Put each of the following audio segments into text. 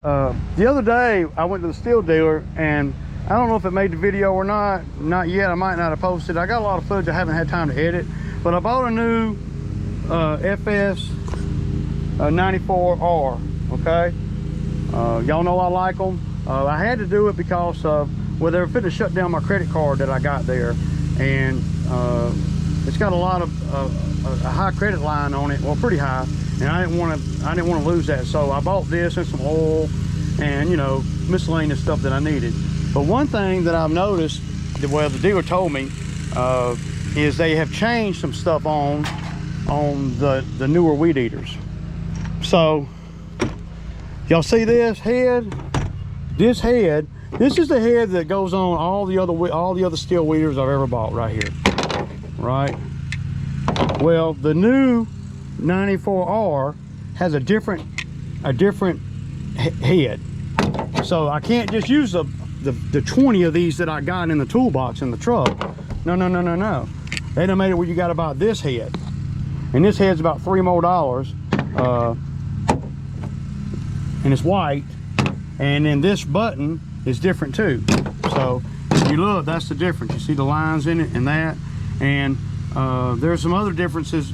The other day I went to the steel dealer, and I don't know if it made the video or not yet. I might not have posted. I got a lot of footage I haven't had time to edit, but I bought a new FS 94R. okay, y'all know I like them. I had to do it because well, they were fitting to shut down my credit card that I got there, and it's got a lot of a high credit line on it, well, pretty high, and I didn't want to lose that. So I bought this and some oil and, you know, miscellaneous stuff that I needed. But one thing that I've noticed, well, the dealer told me, is they have changed some stuff on the newer weed eaters. So y'all see this head? This head, this is the head that goes on all the other steel weed eaters I've ever bought right here, right? Well, the new 94R has a different head. So I can't just use the 20 of these that I got in the toolbox in the truck. No. They done made it where you got about this head. And this head's about $3 more. And it's white. And then this button is different too. So if you look, that's the difference. You see the lines in it and that. And there's some other differences.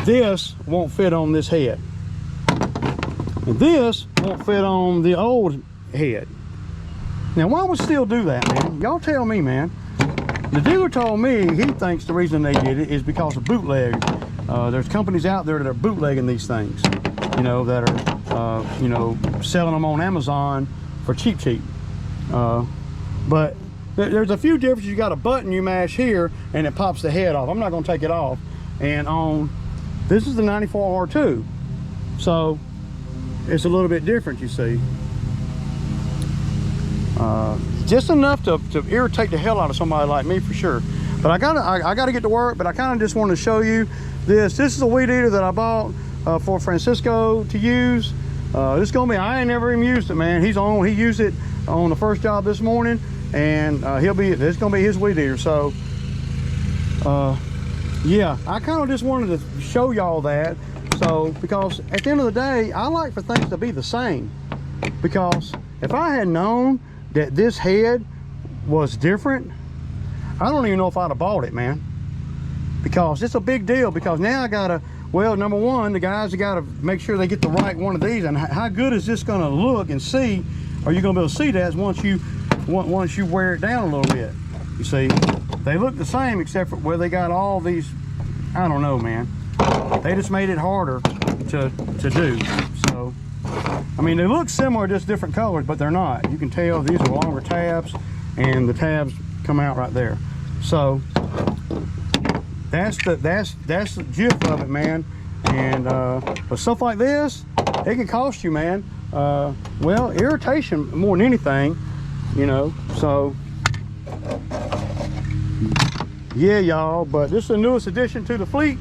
This won't fit on this head. And this won't fit on the old head. Now, why would Steel do that, man? Y'all tell me, man. The dealer told me he thinks the reason they did it is because of bootleg. There's companies out there that are bootlegging these things, you know, that are, you know, selling them on Amazon for cheap. But there's a few differences. You got a button you mash here and it pops the head off. I'm not going to take it off. And on this is the 94R2, so it's a little bit different, you see. Just enough to irritate the hell out of somebody like me, for sure. But I gotta get to work. But I kind of just wanted to show you this. This is a weed eater that I bought for Francisco to use. This is gonna be, I ain't never even used it, man. He used it on the first job this morning, and this is gonna be his weed eater. So yeah, I kind of just wanted to show y'all that. So, because at the end of the day, I like for things to be the same. Because if I had known that this head was different, I don't even know if I'd have bought it, man. Because it's a big deal. Because now I gotta, well, number one, the guys have gotta make sure they get the right one of these. And how good is this gonna look and see? Are you gonna be able to see that once you wear it down a little bit? You see, they look the same except for where they got all these, I don't know, man. They just made it harder to do. So, I mean, they look similar, just different colors, but they're not. You can tell these are longer tabs, and the tabs come out right there. So that's the gist of it, man. And but stuff like this, it can cost you, man. Well, irritation more than anything, you know. So yeah, y'all. But this is the newest addition to the fleet.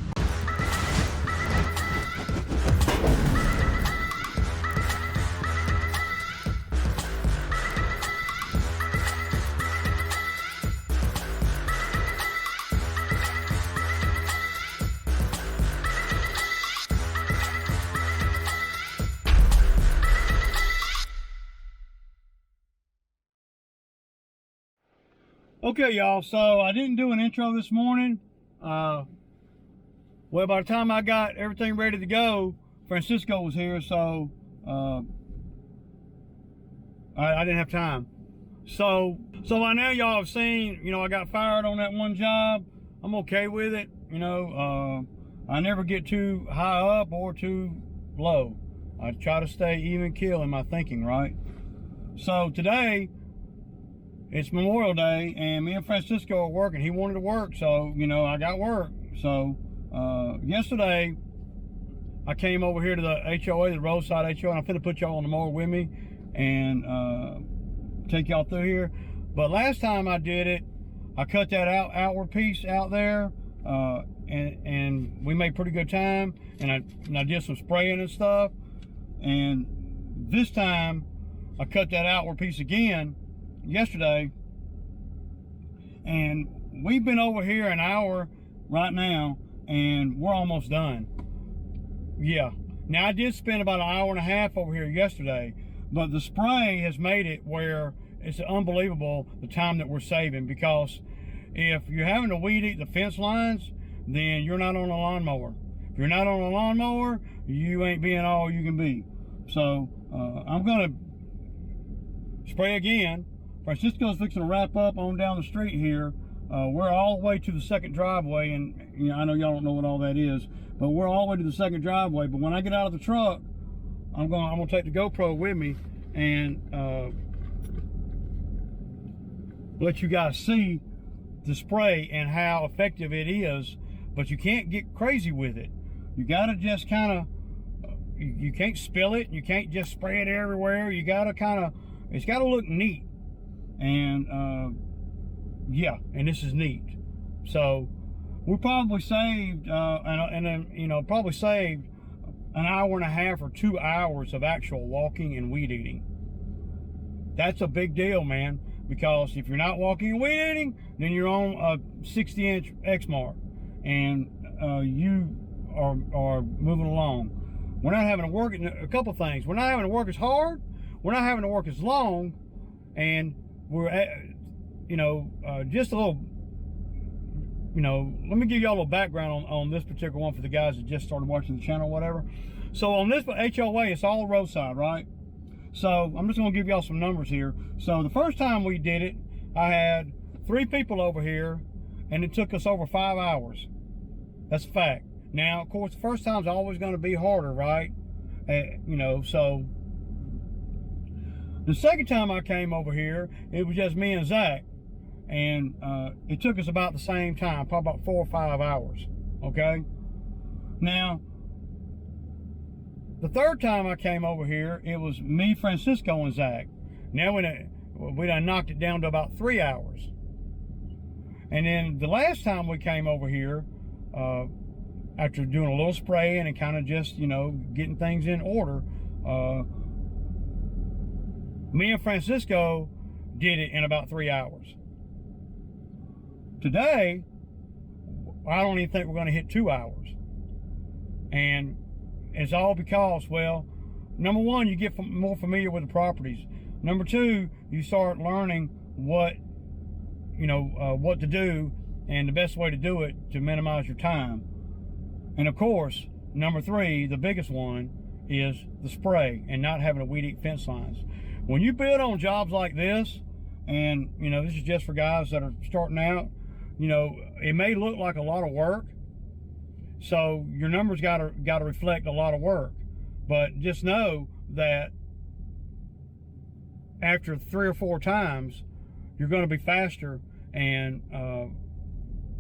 Okay, y'all, so I didn't do an intro this morning. Well, by the time I got everything ready to go, Francisco was here, so I didn't have time. So by now y'all have seen, you know, I got fired on that one job. I'm okay with it, you know. I never get too high up or too low. I try to stay even keel in my thinking, right? So today, it's Memorial Day, and me and Francisco are working. He wanted to work, so, you know, I got work. So, yesterday, I came over here to the HOA, the roadside HOA, and I'm finna put y'all on the mower with me and take y'all through here. But last time I did it, I cut that outward piece out there, and we made pretty good time, and I did some spraying and stuff. And this time, I cut that outward piece again yesterday, and we've been over here an hour right now, and we're almost done. Yeah, Now I did spend about an hour and a half over here yesterday, but the spray has made it where it's unbelievable the time that we're saving, because if you're having to weed eat the fence lines, then you're not on a lawnmower. If you're not on a lawnmower, you ain't being all you can be. So I'm gonna spray again. Francisco's fixing to wrap up on down the street here. We're all the way to the second driveway, and you know, I know y'all don't know what all that is, but we're all the way to the second driveway. But when I get out of the truck, I'm gonna take the GoPro with me and let you guys see the spray and how effective it is. But you can't get crazy with it. You gotta just kind of, you can't spill it. You can't just spray it everywhere. You gotta kind of, it's gotta look neat. And yeah, and this is neat. So we probably saved, and then, you know, probably saved an hour and a half or 2 hours of actual walking and weed eating. That's a big deal, man, because if you're not walking and weed eating, then you're on a 60-inch Exmark, and you are moving along. We're not having to work, a couple things. We're not having to work as hard. We're not having to work as long, and we're you know, just a little, you know, let me give y'all a little background on this particular one for the guys that just started watching the channel or whatever. So on this HOA, it's all roadside, right? So I'm just gonna give y'all some numbers here. So the first time we did it, I had 3 people over here, and it took us over 5 hours. That's a fact. Now, of course, the first time's always gonna be harder, right? You know, so the second time I came over here, it was just me and Zach. And it took us about the same time, probably about 4 or 5 hours, okay? Now, the third time I came over here, it was me, Francisco, and Zach. Now we done knocked it down to about 3 hours. And then the last time we came over here, after doing a little spraying and kind of just, you know, getting things in order, me and Francisco did it in about 3 hours. Today, I don't even think we're going to hit 2 hours. And it's all because, well, number one, you get more familiar with the properties. Number two, you start learning what, you know, what to do and the best way to do it to minimize your time. And of course, number three, the biggest one, is the spray and not having to weed eat fence lines. When you bid on jobs like this, and you know, this is just for guys that are starting out, you know, it may look like a lot of work, so your numbers got to reflect a lot of work. But just know that after 3 or 4 times, you're going to be faster, and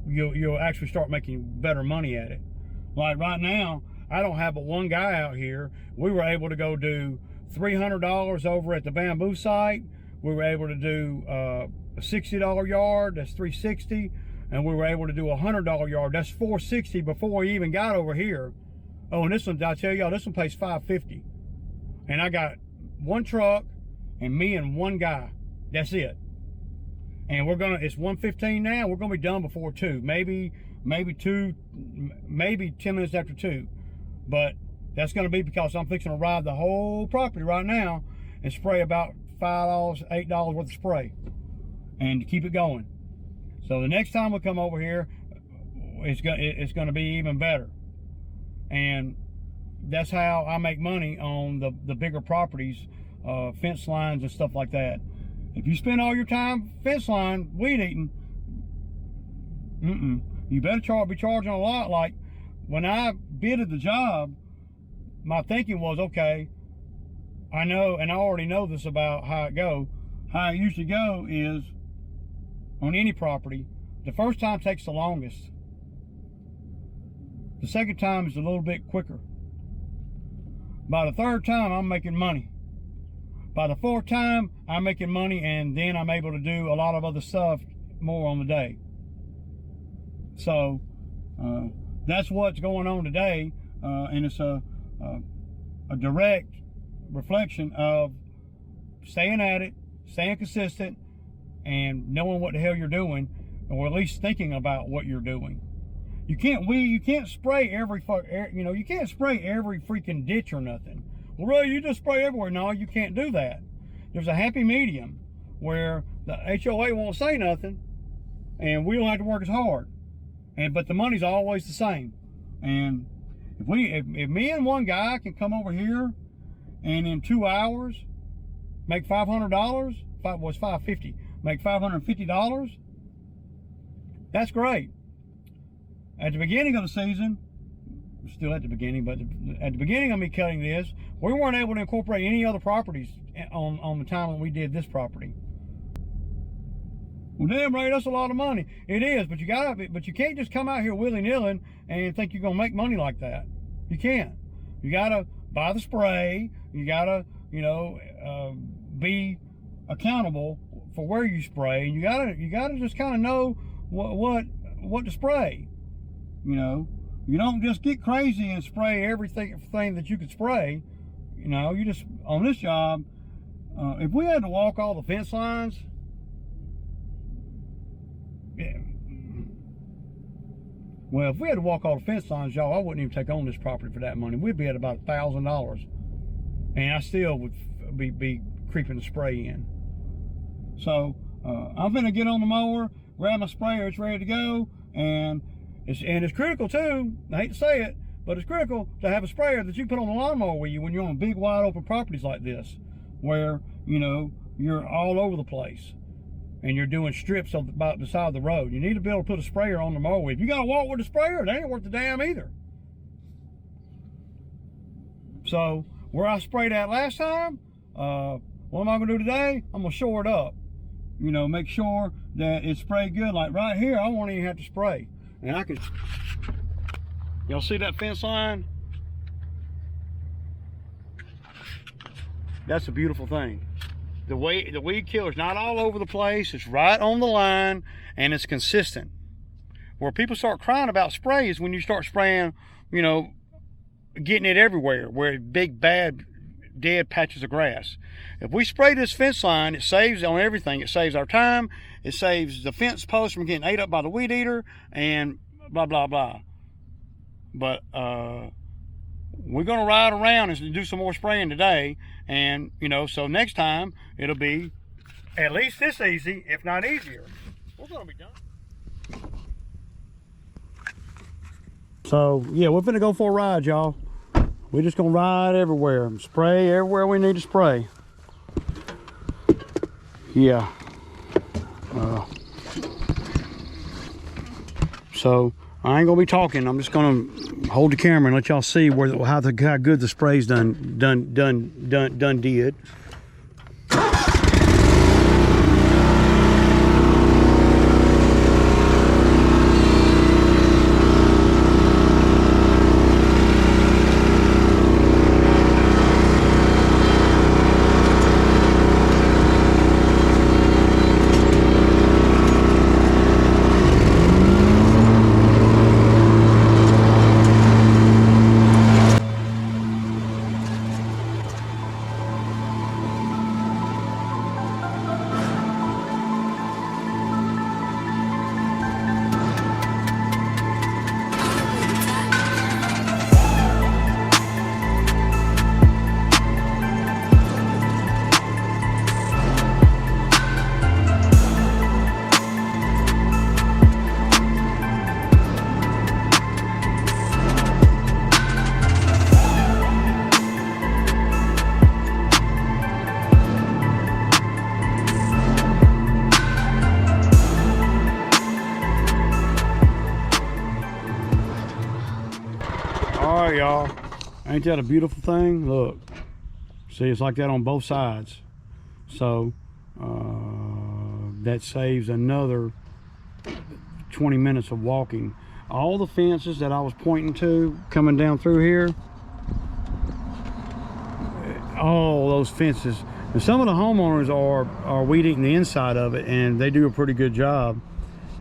you'll actually start making better money at it. Like right now, I don't have but one guy out here. We were able to go do $300 over at the bamboo site. We were able to do a $60 yard, that's $360, and we were able to do a $100 yard, that's $460 before we even got over here. Oh, and this one, I tell y'all, this one pays $550, and I got one truck and me and one guy. That's it. And we're gonna, it's 1:15 now. We're gonna be done before 2, maybe 2, maybe 10 minutes after 2. But that's gonna be because I'm fixing to ride the whole property right now and spray about $5, $8 worth of spray, and to keep it going. So the next time we come over here, it's gonna be even better. And that's how I make money on the bigger properties, fence lines and stuff like that. If you spend all your time fence line weed eating, you better be charging a lot. Like when I bidded the job, my thinking was, okay, I know, and I already know this about how it go. How it usually go is, on any property, the first time takes the longest. The second time is a little bit quicker. By the third time, I'm making money. By the fourth time, I'm making money, and then I'm able to do a lot of other stuff more on the day. So that's what's going on today, and it's a direct reflection of staying at it, staying consistent, and knowing what the hell you're doing, or at least thinking about what you're doing. You can't spray every you can't spray every freaking ditch or nothing. Well, really, you just spray everywhere. No, you can't do that. There's a happy medium where the HOA won't say nothing, and we don't have to work as hard. But the money's always the same. And if me and one guy can come over here and in 2 hours make $500, was $550, make $550, that's great. At the beginning of the season, still at the beginning, but at the beginning of me cutting this, we weren't able to incorporate any other properties on the time when we did this property. Well, damn right, that's a lot of money. It is, but you can't just come out here willy-nilly and think you're gonna make money like that. You can't. You gotta buy the spray. You gotta, be accountable for where you spray. You gotta just kind of know what to spray. You don't just get crazy and spray everything that you could spray. You just, on this job, if we had to walk all the fence lines, yeah. Well, if we had to walk all the fence lines, y'all, I wouldn't even take on this property for that money. We'd be at about $1,000, and I still would be creeping the spray in. So I'm gonna get on the mower, grab my sprayer, it's ready to go, and it's critical too. I hate to say it, but it's critical to have a sprayer that you put on the lawnmower with you when you're on big, wide open properties like this, where you're all over the place. And you're doing strips about the side of the road. You need to be able to put a sprayer on the mower. If you got to walk with a sprayer, that ain't worth the damn either. So where I sprayed at last time, what am I gonna do today? I'm gonna shore it up. Make sure that it's sprayed good. Like right here, I won't even have to spray. And I can, y'all see that fence line? That's a beautiful thing. The weed killer's not all over the place. It's right on the line, and it's consistent. Where people start crying about spray is when you start spraying, getting it everywhere, where big, bad, dead patches of grass. If we spray this fence line, it saves on everything. It saves our time. It saves the fence post from getting ate up by the weed eater, and blah, blah, blah. But we're going to ride around and do some more spraying today. And, so next time it'll be at least this easy, if not easier. We're going to be done. So, yeah, we're going to go for a ride, y'all. We're just going to ride everywhere. Spray everywhere we need to spray. Yeah. So, I ain't going to be talking. I'm just going to hold the camera and let y'all see how good the spray's done did. All right, y'all, ain't that a beautiful thing? Look, see, it's like that on both sides. So that saves another 20 minutes of walking. All the fences that I was pointing to coming down through here, all those fences, and some of the homeowners are weed eating the inside of it, and they do a pretty good job,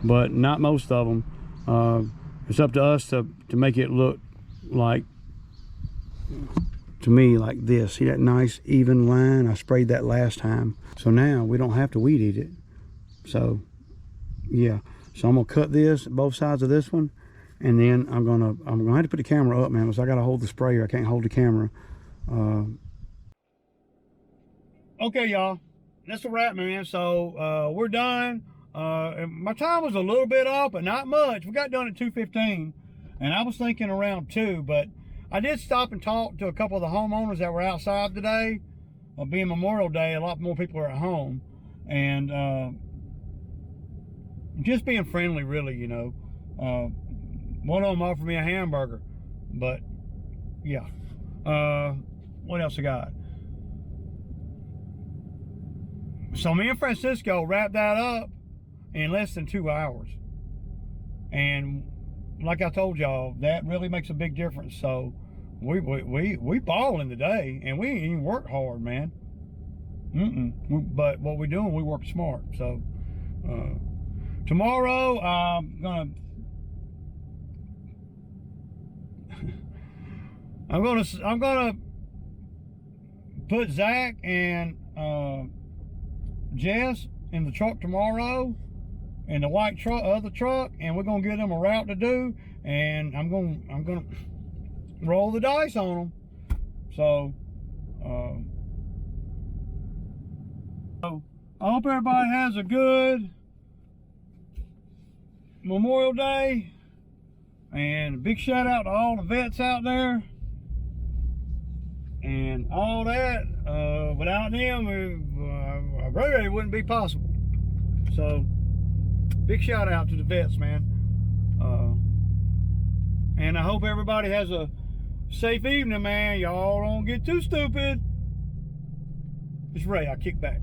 but not most of them. It's up to us to make it look like, to me, like this. See that nice even line? I sprayed that last time, so now we don't have to weed eat it. So yeah, so I'm gonna cut this, both sides of this one, and then I'm gonna have to put the camera up, man, because I gotta hold the sprayer. I can't hold the camera. Okay, y'all, that's a wrap, man. So we're done. My time was a little bit off, but not much. We got done at 2:15, and I was thinking around 2, but I did stop and talk to a couple of the homeowners that were outside today. Being Memorial Day, a lot more people are at home, and just being friendly, really, you know. One of them offered me a hamburger, but yeah. What else I got? So me and Francisco wrapped that up in less than 2 hours, and like I told y'all, that really makes a big difference. So we balling today, and we ain't even work hard, man. But what we're doing, we work smart. So tomorrow I'm gonna put Zach and Jess in the truck tomorrow, in the white truck, other truck, and we're gonna give them a route to do, and I'm gonna roll the dice on them. So I hope everybody has a good Memorial Day, and a big shout out to all the vets out there and all that. Without them, it wouldn't be possible. So big shout out to the vets, man. And I hope everybody has a safe evening, man. Y'all don't get too stupid. It's Ray. I kick back.